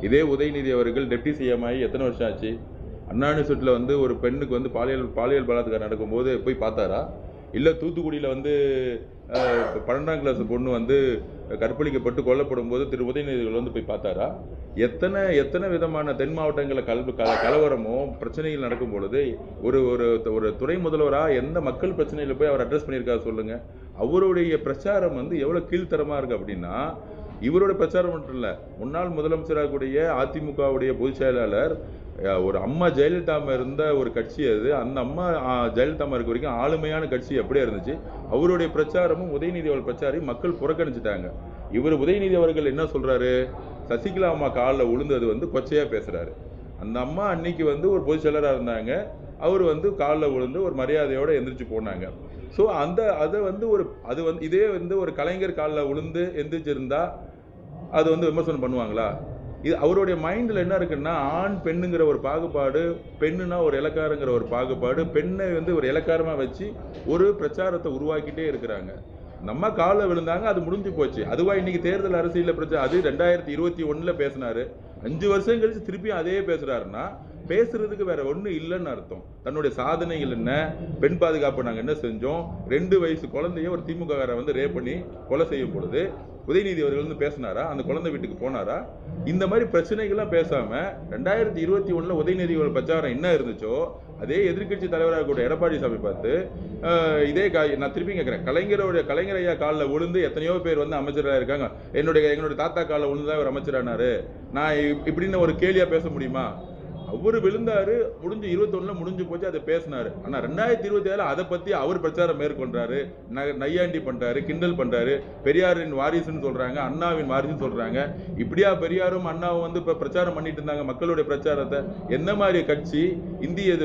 இதே உதயநிதி அவர்கள் deputy CM ஆகி எத்தனை வருஷம் ஆச்சு? அண்ணா யூனிவர்சிட்டியில் வந்து ஒரு பெண்ணுக்கு வந்து பாலியல் பலாத்காரம் நடக்கும்போது போய் பார்த்தாரா? இல்லை தூத்துக்குடியில் வந்து 12ஆம் கிளாஸ் பொண்ணு வந்து கற்பழிக்கப்பட்டு கொல்லப்படும் போது திரு உதயநிதிகள் வந்து போய் பார்த்தாரா? எத்தனை விதமான தென் மாவட்டங்களில் கலவரமும் பிரச்சனைகள் நடக்கும் பொழுது ஒரு ஒரு ஒரு துறை முதல்வராக எந்த மக்கள் பிரச்சனையில் போய் அவர் அட்ரஸ் பண்ணியிருக்காரு சொல்லுங்க. அவருடைய பிரச்சாரம் வந்து எவ்வளோ கீழ்த்தரமாக இருக்கு அப்படின்னா, இவரோட பிரச்சாரம் மட்டும் இல்லை, முன்னாள் முதலமைச்சராக கூடிய அதிமுகவுடைய பொதுச் செயலாளர் ஒரு அம்மா ஜெயலலிதா இருந்த ஒரு கட்சி அது. அந்த அம்மா ஜெயலலிதா இருக்க வரைக்கும் ஆளுமையான கட்சி எப்படியா இருந்துச்சு. அவருடைய பிரச்சாரமும் உதயநிதி அவர்கள் பிரச்சாரையும் மக்கள் புறக்கணிச்சுட்டாங்க. இவர் உதயநிதி அவர்கள் என்ன சொல்றாரு? சசிகலா அம்மா காலில் விழுந்தது வந்து கொச்சையா பேசுறாரு. அந்த அம்மா அன்னைக்கு வந்து ஒரு பொதுச் செயலராக இருந்தாங்க. அவர் வந்து காலில் விழுந்து ஒரு மரியாதையோட எந்திரிச்சு போனாங்க. ஸோ அது வந்து இதே வந்து ஒரு கலைஞர் காலில் விழுந்து எந்திரிச்சிருந்தா அது வந்து விமர்சனம் பண்ணுவாங்களா? இது அவருடைய மைண்டில் என்ன இருக்குன்னா, ஆண் பெண்ணுங்கிற ஒரு பாகுபாடு, பெண்ணுனா ஒரு இலக்காரங்கிற ஒரு பாகுபாடு, பெண்ணை வந்து ஒரு இலக்காரமாக வச்சு ஒரு பிரச்சாரத்தை உருவாக்கிட்டே இருக்கிறாங்க. நம்ம காலில் விழுந்தாங்க, அது முடிஞ்சு போச்சு. அதுவா இன்னைக்கு தேர்தல் அரசியலில் பிரச்சனை? அது 2021 பேசினாரு. 5 வருஷம் கழிச்சு திருப்பியும் அதே பேசுறாருன்னா பேசுறதுக்கு வேற ஒன்றும் இல்லைன்னு அர்த்தம். தன்னுடைய சாதனைகள் என்ன, பெண் பாதுகாப்பு நாங்கள் என்ன செஞ்சோம், 2 வயசு குழந்தைய ஒரு திமுககாரரை வந்து ரேப் பண்ணி கொலை செய்யும் பொழுது உதயநிதி அவர்கள் வந்து பேசினாரா? அந்த குழந்தை வீட்டுக்கு போனாரா? இந்த மாதிரி பிரச்சனைகள்லாம் பேசாம 2021 உதயநிதி பிரச்சாரம் என்ன இருந்துச்சோ அதே எதிர்கட்சி தலைவராக கூட எடப்பாடி சாமி பார்த்து நான் திருப்பி கேட்கிறேன், கலைஞர் ஐயா காலில் விழுந்து எத்தனையோ பேர் வந்து அமைச்சராக இருக்காங்க. என்னுடைய தாத்தா காலில் விழுந்துதான் அவர் அமைச்சரானாரு. நான் இப்படின்னு ஒரு கேலியா பேச முடியுமா? அவரு விழுந்தாரு, முடிஞ்சு 21 முடிஞ்சு போச்சு, அதை பேசினாரு. ஆனா 2027 அதை பத்தி அவர் பிரச்சாரம் மேற்கொண்டாரு, நையாண்டி பண்றாரு, கிண்டல் பண்றாரு. பெரியாரின் வாரிசுன்னு சொல்றாங்க, அண்ணாவின் வாரிசுன்னு சொல்றாங்க. இப்படியா பெரியாரும் அண்ணாவும் வந்து இப்ப பிரச்சாரம் பண்ணிட்டு இருந்தாங்க மக்களுடைய பிரச்சாரத்தை? என்ன மாதிரி கட்சி? இந்திய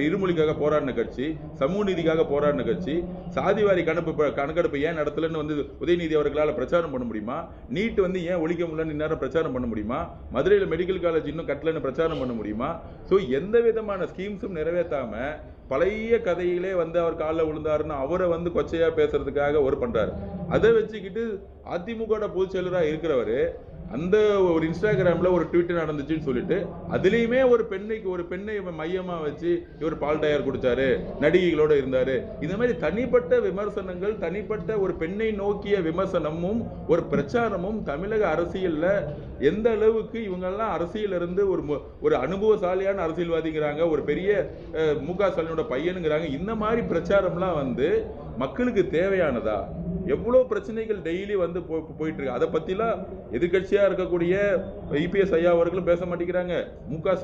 இருமொழிக்காக போராடின கட்சி, சமூக நீதிக்காக போராடின கட்சி, சாதிவாரி கணக்கெடுப்பு ஏன் நடத்தலன்னு வந்து உதயநிதி அவர்களால் பிரச்சாரம் பண்ண முடியுமா? நீட் வந்து ஏன் ஒழிக்க முடியலன்னு இந்நேரம் பிரச்சாரம் பண்ண முடியுமா? மதுரையில் மெடிக்கல் காலேஜ் இன்னும் கட்டலன்னு பிரச்சாரம் பண்ண முடியுமா? சோ எந்த விதமான ஸ்கீம்ஸும் நிறைவேற்றாம பழைய கதையிலே வந்து அவர் காலில் விழுந்தாருன்னு அவரை வந்து கொச்சையா பேசுறதுக்காக ஒரு பண்றாரு. அதை வச்சுக்கிட்டு அதிமுக பொதுச் செயலராக இருக்கிறவரு அந்த ஒரு இன்ஸ்டாகிராம்ல ஒரு ட்வீட் நடந்துச்சுன்னு சொல்லிட்டு அதுலயுமே ஒரு பெண்ணை மையமா வச்சு இவர் பால் டயர் குடிச்சாரு, நடிகைகளோட இருந்தாரு. இந்த மாதிரி தனிப்பட்ட விமர்சனங்கள், தனிப்பட்ட ஒரு பெண்ணை நோக்கிய விமர்சனமும் ஒரு பிரச்சாரமும் தமிழக அரசியல்ல எந்த அளவுக்கு இவங்கெல்லாம் அரசியல் இருந்து ஒரு அனுபவசாலியான அரசியல்வாதிங்கிறாங்க, ஒரு பெரிய மு.க. ஸ்டாலினோட பையனுங்கிறாங்க. இந்த மாதிரி பிரச்சாரம்லாம் வந்து மக்களுக்கு தேவையானதா? எவ்வளவு பிரச்சனைகள் டெய்லி வந்து போயிட்டு இருக்கு. அதை பத்திலாம் எதிர்கட்சியா இருக்கக்கூடிய இபிஎஸ் ஐயா அவர்களும் பேச மாட்டேங்கிறாங்க. மு.க.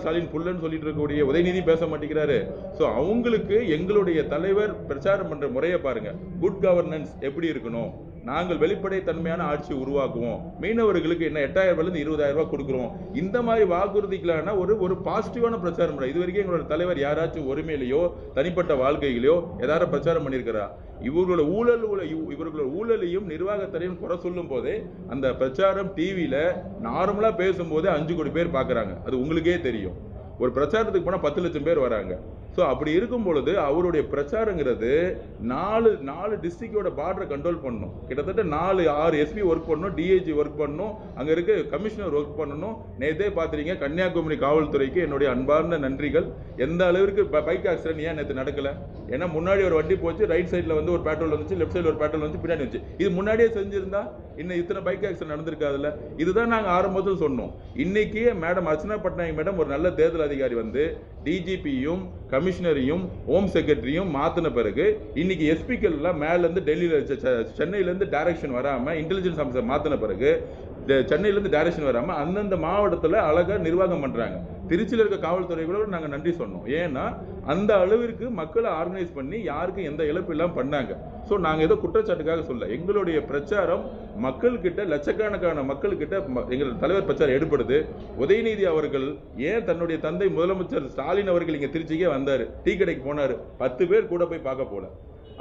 ஸ்டாலின் புல்லன்னு சொல்லிட்டு இருக்கக்கூடிய உதயநிதி பேச மாட்டேங்கிறாரு. சோ அவங்களுக்கு எங்களுடைய தலைவர் பிரச்சாரம் பண்ற முறையை பாருங்க. குட் கவர்னன்ஸ் எப்படி இருக்கணும், நாங்கள் வெளிப்படை தன்மையான ஆட்சி உருவாக்குவோம், மீனவர்களுக்கு என்ன 8,000 20,000 கொடுக்கிறோம். இந்த மாதிரி வாக்குறுதிகளான ஒரு பாசிட்டிவான பிரச்சாரம். இது வரைக்கும் எங்களோட தலைவர் யாராச்சும் ஒருமையிலையோ தனிப்பட்ட வாழ்க்கையிலையோ ஏதாவது பிரச்சாரம் பண்ணியிருக்கிறா? இவர்களோட ஊழலையும் நிர்வாகத்தையும் குறை சொல்லும் போதே அந்த பிரச்சாரம் டிவியில நார்மலா பேசும்போதே 5 கோடி பேர் பாக்குறாங்க. அது உங்களுக்கே தெரியும். ஒரு பிரச்சாரத்துக்கு போனா 10 லட்சம் பேர் வராங்க. ஸோ அப்படி இருக்கும் பொழுது அவருடைய பிரச்சாரங்கிறது 4 டிஸ்ட்ரிக்டோட பார்டரை கண்ட்ரோல் பண்ணணும். கிட்டத்தட்ட 6 எஸ்பி ஒர்க் பண்ணணும், டிஐஜி ஒர்க் பண்ணணும், அங்கே இருக்க கமிஷனர் ஒர்க் பண்ணணும். நேற்றே பார்த்துறீங்க, கன்னியாகுமரி காவல்துறைக்கு என்னுடைய அன்பார்ந்த நன்றிகள். எந்த அளவிற்கு பைக் ஆக்சிடென்ட் ஏன் நேற்று நடக்கல? ஏன்னா முன்னாடி ஒரு வண்டி போச்சு, ரைட் சைடில் வந்து ஒரு பேட்ரோல் வந்துச்சு, லெஃப்ட் சைடில் ஒரு பேட்ரோல் வந்துச்சு, பின்னாடி வந்துச்சு. இது முன்னாடியே செஞ்சிருந்தா இன்னும் இத்தனை பைக் ஆக்சிடென்ட் நடந்திருக்காதுல்ல. இதுதான் நாங்கள் ஆரம்பத்தில் சொன்னோம். இன்னைக்கு மேடம் அர்ச்சனா பட்நாயக் மேடம் ஒரு நல்ல தேர்தல் அதிகாரி வந்து டிஜிபியும் கமிஷனரையும் ஹோம் செக்ரட்டரியும் மாத்தின பிறகு இன்னைக்கு எஸ்பிக்கள் எல்லாம் மேல இருந்து டெல்லியில சென்னையில இருந்து டைரக்ஷன் வராம இன்டெலிஜென்ஸ் ஆஃபீஸர் மாத்தின பிறகு சென்னையிலேருந்து டைரக்ஷன் வராம அந்தந்த மாவட்டத்தில் அழகா நிர்வாகம் பண்றாங்க. திருச்சியில் இருக்க காவல்துறைகளோட நாங்கள் நன்றி சொன்னோம். ஏன்னா அந்த அளவிற்கு மக்களை ஆர்கனைஸ் பண்ணி யாருக்கும் எந்த இழப்பு இல்லாம பண்ணாங்க. ஸோ நாங்கள் ஏதோ குற்றச்சாட்டுக்காக சொல்ல, எங்களுடைய பிரச்சாரம் மக்கள்கிட்ட, லட்சக்கணக்கான மக்கள்கிட்ட எங்கள் தலைவர் பிரச்சாரம் எடுப்படுது. உதயநிதி அவர்கள் ஏன் தன்னுடைய தந்தை முதலமைச்சர் ஸ்டாலின் அவர்கள் இங்கே திருச்சிக்கே வந்தார், டீ கடைக்கு போனார், 10 பேர் கூட போய் பார்க்க போல.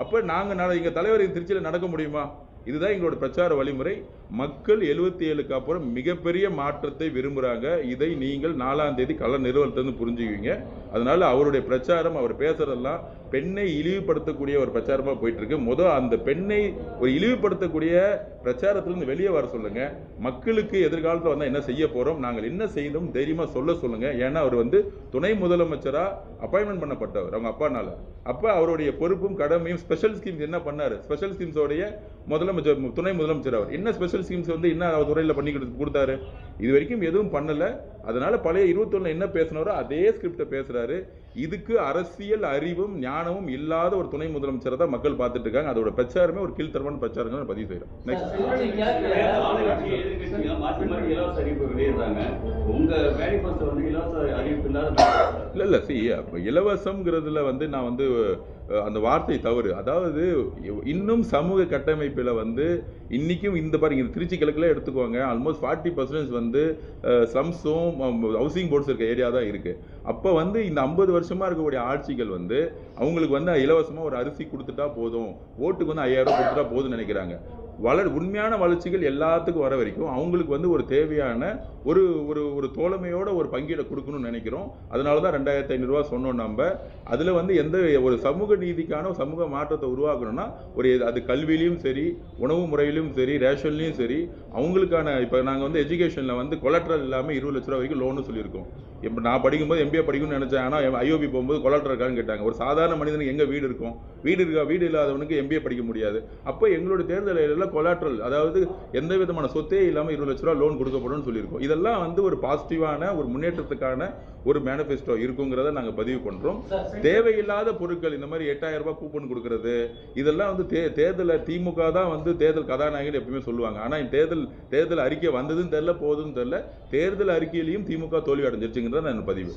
அப்போ நாங்கள் எங்கள் தலைவர் திருச்சியில் நடக்க முடியுமா? இதுதான் எங்களோட பிரச்சார வழிமுறை. மக்கள் 77க்கு அப்புறம் மிகப்பெரிய மாற்றத்தை விரும்புகிறாங்க. இதை நீங்கள் 4ஆம் தேதி கள நிறுவனத்திலிருந்து புரிஞ்சுக்குவீங்க. அதனால அவருடைய பிரச்சாரம், அவர் பேசுறதெல்லாம் பெண்ணை இழிவுபடுத்தக்கூடிய ஒரு பிரச்சாரமாக போயிட்டு இருக்கு. அந்த பெண்ணை ஒரு இழிவுபடுத்தக்கூடிய பிரச்சாரத்திலிருந்து வெளியே வர சொல்லுங்க. மக்களுக்கு எதிர்காலத்தில் வந்தால் என்ன செய்ய போறோம், நாங்கள் என்ன செய்தோம் தைரியமா சொல்லுங்க. ஏன்னா அவர் துணை முதலமைச்சரா அப்பாயின்மெண்ட் பண்ணப்பட்டவர் அவங்க அப்பானால. அப்ப அவருடைய பொறுப்பும் கடமையும் ஸ்பெஷல் ஸ்கீம்ஸ் என்ன பண்ணாரு, ஸ்பெஷல் ஸ்கீம்ஸோடைய முதலமைச்சர், துணை முதலமைச்சர் அவர் என்ன ஸ்பெஷல் ஸ்கீம்ஸ் என்ன துறையில் பண்ணி கொடுத்தாரு, இது வரைக்கும் எதுவும் பண்ணல. அதனால பழைய 21 என்ன பேசினாரோ அதே ஸ்கிரிப்டை பேசுறாரு. இதுக்கு அரசியல் அறிவும் ஞானமும் இல்லாத ஒரு துணை முதலமைச்சரை தான் மக்கள் பார்த்துட்டு இருக்காங்க. அதோட பிரச்சாரமே ஒரு கீழ்த்தரமான பிரச்சாரங்கள் பதிவு செய்யறோம். இல்ல இலவசம்ங்கிறதுல நான் அந்த வார்த்தை தவறு. அதாவது இன்னும் சமூக கட்டமைப்பில் இன்னைக்கும் இந்த பாருங்க, திருச்சி கிழக்குல எடுத்துக்கோங்க, ஆல்மோஸ்ட் 40% ஸ்லம்ஸும் ஹவுசிங் போர்ட்ஸ் இருக்க ஏரியா தான் இருக்கு. அப்போ இந்த 50 வருஷமா இருக்கக்கூடிய ஆட்சிகள் அவங்களுக்கு இலவசமா ஒரு அரிசி கொடுத்துட்டா போதும், ஓட்டுக்கு 5000 ரூபாய் கொடுத்துட்டா போதும்னு நினைக்கிறாங்க. உண்மையான வளர்ச்சிகள் எல்லாத்துக்கும் வர வரைக்கும் அவங்களுக்கு ஒரு தேவையான ஒரு ஒரு ஒரு தோழமையோட ஒரு பங்கீடை கொடுக்கணும்னு நினைக்கிறோம். அதனால தான் 2500 ரூபா சொன்னோம். நம்ம அதுல எந்த ஒரு சமூக நீதிக்கான சமூக மாற்றத்தை உருவாக்கணும்னா அது கல்வியிலையும் சரி, உணவு முறையிலும் சரி, ரேஷன்லையும் சரி, அவங்களுக்கான இப்போ நாங்கள் எஜுகேஷனில் கொலாட்ரல் இல்லாமல் 20 லட்ச ரூபா வரைக்கும் லோன்னு சொல்லியிருக்கோம். இப்போ நான் படிக்கும்போது MBA படிக்கணும்னு நினைச்சேன். ஆனால் IOB போகும்போது கொலாட்ரல் இருக்கான்னு கேட்டாங்க. ஒரு சாதாரண மனிதனுக்கு எங்கே வீடு இருக்கும், வீடு இல்லாதவனுக்கு MBA படிக்க முடியாது. அப்போ எங்களுடைய தேர்தலில் கொலாட்ரல், அதாவது எந்த விதமான சொத்தே இல்லாமல் 20 லட்ச ரூபா லோன் கொடுக்கப்படும் சொல்லியிருக்கோம். இதெல்லாம் ஒரு பாசிட்டிவான ஒரு முன்னேற்றத்துக்கான ஒரு மேனிஃபெஸ்டோ இருக்குங்கிறத நாங்கள் பதிவு பண்றோம். தேவையில்லாத பொருட்கள் இந்த மாதிரி 8000 ரூபாய் கூப்பன் கொடுக்கறது, இதெல்லாம் தேர்தலில் திமுக தான் தேர்தல் கதாநாயகன் எப்பவுமே சொல்லுவாங்க. ஆனா தேர்தல் அறிக்கை வந்ததுன்னு தெரியல, போதுன்னு தெரியல, தேர்தல் அறிக்கையிலையும் திமுக தோல்வி அடைஞ்சிருச்சுங்கிறத நான் பதிவு.